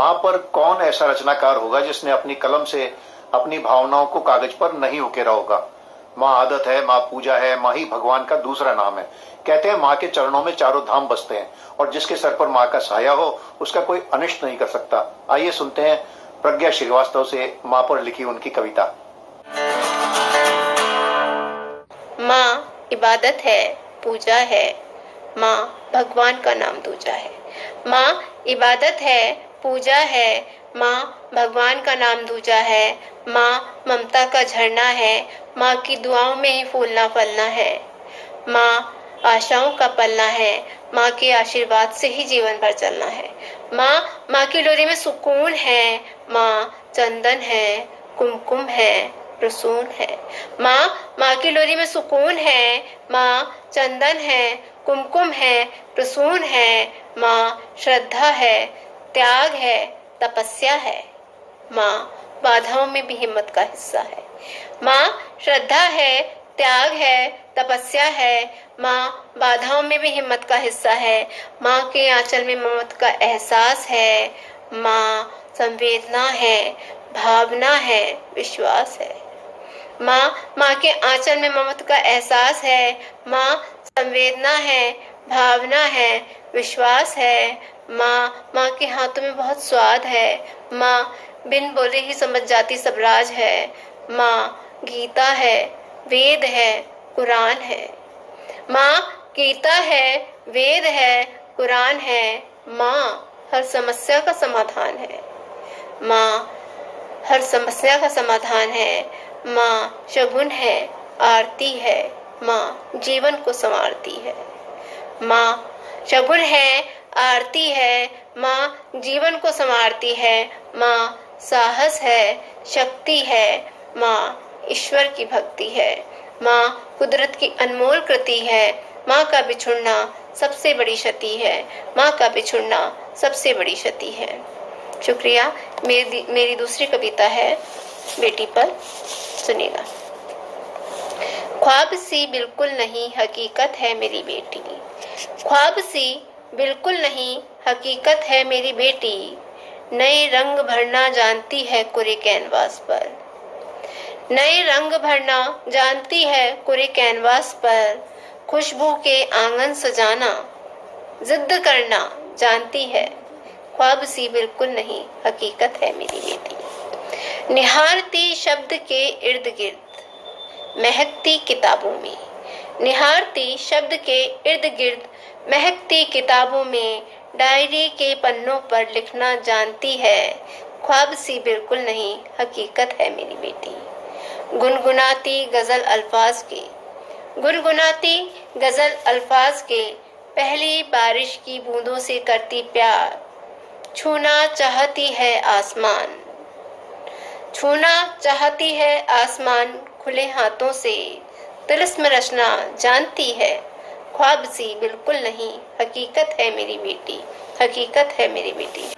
माँ पर कौन ऐसा रचनाकार होगा जिसने अपनी कलम से अपनी भावनाओं को कागज पर नहीं उकेरा होगा। माँ आदत है, माँ पूजा है, माँ ही भगवान का दूसरा नाम है। कहते हैं माँ के चरणों में चारों धाम बसते हैं और जिसके सर पर माँ का साया हो उसका कोई अनिष्ट नहीं कर सकता। आइए सुनते हैं प्रज्ञा श्रीवास्तव से माँ पर लिखी उनकी कविता। माँ इबादत है, पूजा है, माँ भगवान का नाम दूजा है। माँ इबादत है, पूजा है, माँ भगवान का नाम दूजा है। माँ ममता का झरना है, माँ की दुआओं में ही फूलना फलना है। माँ आशाओं का पलना है, माँ के आशीर्वाद से ही जीवन भर चलना है। माँ की डोरी में सुकून है, माँ चंदन है, कुमकुम है, प्रसून है। माँ की डोरी में सुकून है, माँ चंदन है, कुमकुम है, प्रसून है। माँ श्रद्धा है, त्याग है, तपस्या है। माँ बाधाओं में भी हिम्मत का हिस्सा है। माँ श्रद्धा है, त्याग है, तपस्या है। माँ बाधाओं में भी हिम्मत का हिस्सा है। माँ के आंचल में ममता का एहसास है। माँ संवेदना है, भावना है, विश्वास है। माँ के आंचल में ममता का एहसास है। माँ संवेदना है, भावना है, विश्वास है। माँ के हाथों में बहुत स्वाद है। माँ बिन बोले ही समझ जाती सब राज है। माँ गीता है, वेद है, कुरान है। माँ गीता है, वेद है, कुरान है। माँ हर समस्या का समाधान है। माँ हर समस्या का समाधान है। माँ शगुन है, आरती है, माँ जीवन को संवारती है। माँ शगुन है, आरती है, माँ जीवन को संवारती है। माँ साहस है, शक्ति है, माँ ईश्वर की भक्ति है। माँ कुदरत की अनमोल कृति है। माँ का बिछुड़ना सबसे बड़ी क्षति है। माँ का बिछुड़ना सबसे बड़ी क्षति है। शुक्रिया। मेरी दूसरी कविता है बेटी पर, सुनिएगा। ख्वाब सी बिल्कुल नहीं, हकीकत है मेरी बेटी। ख्वाब सी बिल्कुल नहीं, हकीकत है मेरी बेटी। नए रंग भरना जानती है कोरे कैनवास पर। नए रंग भरना जानती है कोरे कैनवास पर। खुशबू के आंगन सजाना जिद करना जानती है। ख्वाब सी बिल्कुल नहीं, हकीकत है मेरी बेटी। निहारती शब्द के इर्द गिर्द, महकती किताबों में। निहारती शब्द के इर्द गिर्द, महकती किताबों में। डायरी के पन्नों पर लिखना जानती है। ख्वाब सी बिल्कुल नहीं, हकीकत है मेरी बेटी। गुनगुनाती गजल अल्फाज के, गुनगुनाती गजल अल्फाज के। पहली बारिश की बूंदों से करती प्यार। छूना चाहती है आसमान, छूना चाहती है आसमान खुले हाथों से। तिलिस्म रचना जानती है। ख्वाब सी बिल्कुल नहीं, हकीकत है मेरी बेटी, हकीकत है मेरी बेटी।